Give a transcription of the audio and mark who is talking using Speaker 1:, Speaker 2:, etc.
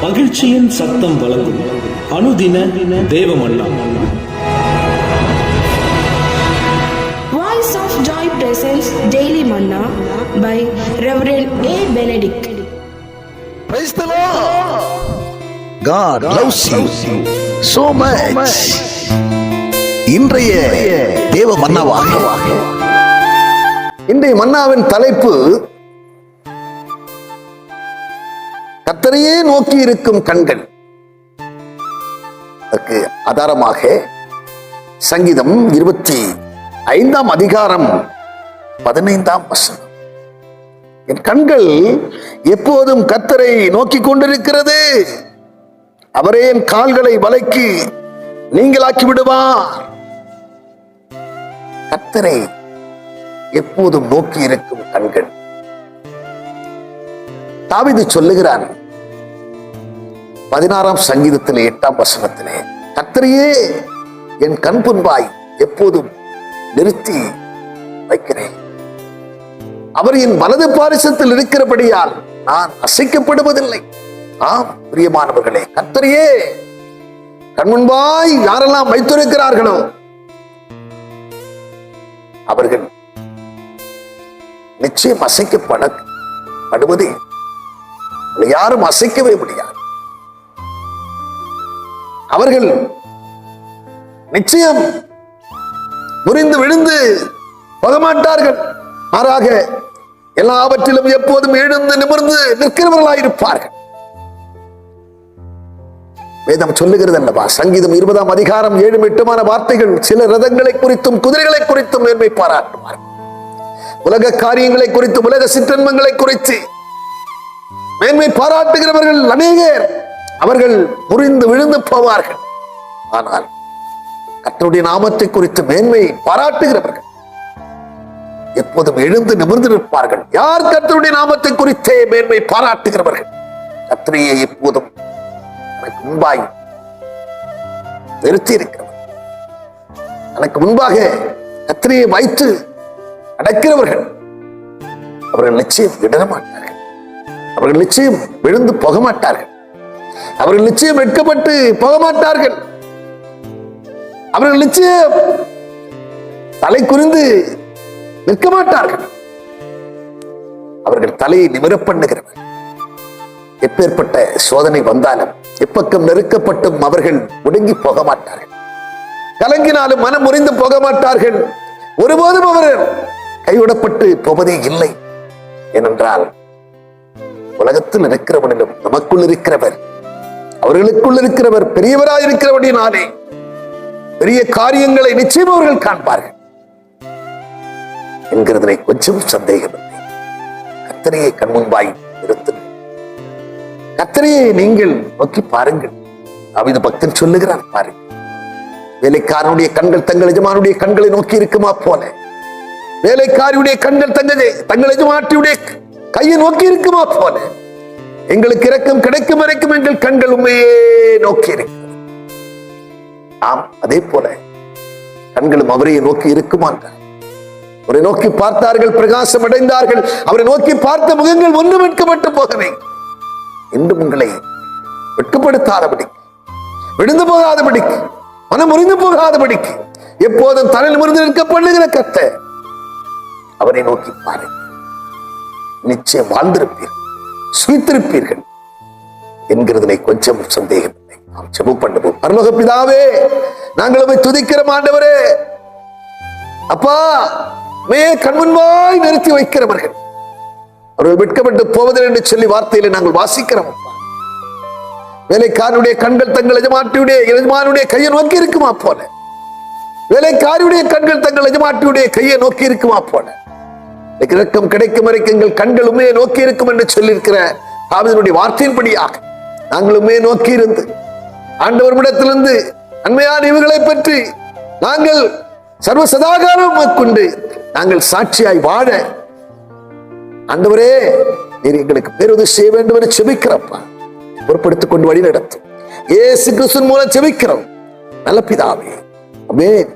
Speaker 1: மகிழ்ச்சியின் சத்தம் வழங்கும் அனுதின தேவமன்னா.
Speaker 2: Voice of Joy presents Daily Manna by Reverend A. Benedict.
Speaker 3: Praise the Lord. God loves you so much. இன்றைய தேவ மன்னாவாக இன்றைய மன்னாவின் தலைப்பு கர்த்தரையே நோக்கி இருக்கும் கண்கள். அதற்கு ஆதாரமாக சங்கீதம் 25 அதிகாரம் 15 வசனம். என் கண்கள் எப்போதும் கர்த்தரை நோக்கி கொண்டிருக்கிறது, அவரே என் கால்களை வலைக்கு நீங்களாக்கி விடுவார். கர்த்தரை எப்போதும் நோக்கி இருக்கும் கண்கள். தாவீது சொல்லுகிறான் 16 சங்கீதத்திலே 8 வசனத்திலே, கர்த்தரையே என் கண் புண்பாய் எப்போதும் நிறுத்தி வைக்கிறேன், அவர் என் வலது பாரிசத்தில் இருக்கிறபடியால் நான் அசைக்கப்படுவதில்லை. ஆம் பிரியமானவர்களே, கர்த்தரையே கண் முன்பாய் யாரெல்லாம் வைத்திருக்கிறார்களோ அவர்கள் நிச்சயம் அசைக்கப்படுவதே, யாரும் அசைக்கவே முடியாது. அவர்கள் நிச்சயம் முறிந்து விழுந்து போகமாட்டார்கள். மாறாக எல்லாவற்றிலும் எப்போதும் எழுந்து நிமிர்ந்து நிற்கிறவர்களாயிருப்பார்கள். வேதம் சொல்லுகிறது அல்லவா, சங்கீதம் 20 அதிகாரம் 7-8 வார்த்தைகள், சில ரதங்களை குறித்தும் குதிரைகளை குறித்தும் மேன்மை பாராட்டுவார். உலக காரியங்களை குறித்து, உலக சிற்றன்மங்களை குறித்து மேன்மை பாராட்டுகிறவர்கள் அநேகர். அவர்கள் முறிந்து விழுந்து போவார்கள். ஆனால் கர்த்தருடைய நாமத்தை குறித்து மேன்மை பாராட்டுகிறவர்கள் எப்போதும் எழுந்து நிமிர்ந்து நிற்பார்கள். யார் கர்த்தருடைய நாமத்தை குறித்தே மேன்மை பாராட்டுகிறவர்கள்? கர்த்தரையே எப்போதும் எனக்கு முன்பாய் நிறுத்தி இருக்கிறவர், எனக்கு முன்பாக கர்த்தரையை வைத்து அடக்கிறவர்கள், அவர்கள் நிச்சயம் இடர மாட்டார்கள். அவர்கள் நிச்சயம் விழுந்து போக மாட்டார்கள். அவர்கள் நிச்சயம் வெட்கப்பட்டு போக மாட்டார்கள். அவர்கள் நிச்சயம் தலை குறிந்து நிற்க மாட்டார்கள். அவர்கள் தலையை நிமிர பண்ணுகிறவர். எப்பேற்பட்ட சோதனை வந்தாலும், எப்பக்கம் நெருக்கப்பட்டும் அவர்கள் ஒடுங்கி போக மாட்டார்கள். கலங்கினாலும் மனம் முறிந்து போக மாட்டார்கள். ஒருபோதும் அவர்கள் கைவிடப்பட்டு போவதே இல்லை. ஏனென்றால் உலகத்தில் இருக்கிறவனிலும் நமக்குள் இருக்கிறவர், அவர்களுக்குள் இருக்கிறவர் பெரியவராய் இருக்கிறபடினாலே பெரிய காரியங்களை நிச்சயம் அவர்கள் காண்பார்கள் என்கிறதை கொஞ்சம் சந்தேகமில்லை. கர்த்தரையை கண்முன்பாய் நிறுத்துங்கள். கர்த்தரையை நீங்கள் நோக்கி பாருங்கள். தாவீது பக்தன் சொல்லுகிறார், பாருங்கள், வேலைக்காரனுடைய கண்கள் தங்கள் எஜமானுடைய கண்களை நோக்கி இருக்குமா போல, வேலைக்காரியுடைய கண்கள் தங்கள் எஜமாட்டியுடைய கையை நோக்கி இருக்குமா போல, எங்களுக்கு இரக்கம் கிடைக்கும் வரைக்கும் எங்கள் கண்கள் உண்மையே நோக்கி இருக்கிறது. ஆம், அதே போல கண்களும் அவரையை நோக்கி இருக்குமான்றார். அவரை நோக்கி பார்த்தார்கள், பிரகாசம் அடைந்தார்கள். அவரை நோக்கி பார்த்த முகங்கள் ஒன்று வெட்கப்பட்டு போகவே, இன்றும் உங்களை வெட்கப்படுத்தாதபடிக்கு, விழுந்து போகாதபடிக்கு, மனம் முறிந்து போகாதபடிக்கு எப்போதும் தலை நிமிர்ந்து நிற்க பண்ணுகிற கர்த்தர், அவரை நோக்கி பாருங்கள், நிச்சயம் வாழ்ந்திருப்பீர்கள், சுயித்திருப்பீர்கள் என்கிறதிலே கொஞ்சம் சந்தேகம் இல்லை. நாம் ஜெபம் பண்ணுவோம். பரலோக பிதாவே, நாங்கள் உம்மை துதிக்கிறோம் ஆண்டவரே. அப்பா, கண்முன்பாய் நிறுத்தி வைக்கிறவர்கள் அவர்கள் வெட்கப்பட்டு போவதில்லை என்று சொல்லி வார்த்தையில நாங்கள் வாசிக்கிறோம். வேலைக்காரனுடைய கண்கள் தங்கள் எஜமானுடைய கையை நோக்கி இருக்குமா போல, வேலைக்காரியுடைய கண்கள் தங்கள் எஜமாட்டியுடைய கையை நோக்கி இருக்குமா போல, இரக்கம் கிடைக்கும் வரைக்கும் எங்கள் கண்கள் உண்மையை நோக்கி இருக்கும் என்று சொல்லியிருக்கிற தாவீதுடைய வார்த்தையின்படியாக நாங்கள் உண்மையை நோக்கி இருந்து ஆண்டவரிடத்திலிருந்து நன்மையான இவர்களை பற்றி நாங்கள் சர்வ சதாகாரம் கொண்டு நாங்கள் சாட்சியாய் வாழ ஆண்டவரே நீர் எங்களுக்கு பேருதவி செய்ய வேண்டும் என்று செபிக்கிறப்பா. பொறுப்படுத்திக் கொண்டு வழி நடத்தும் இயேசு கிறிஸ்துவின் மூலம் செபிக்கிறோம் நல்ல பிதாவே. ஆமென்.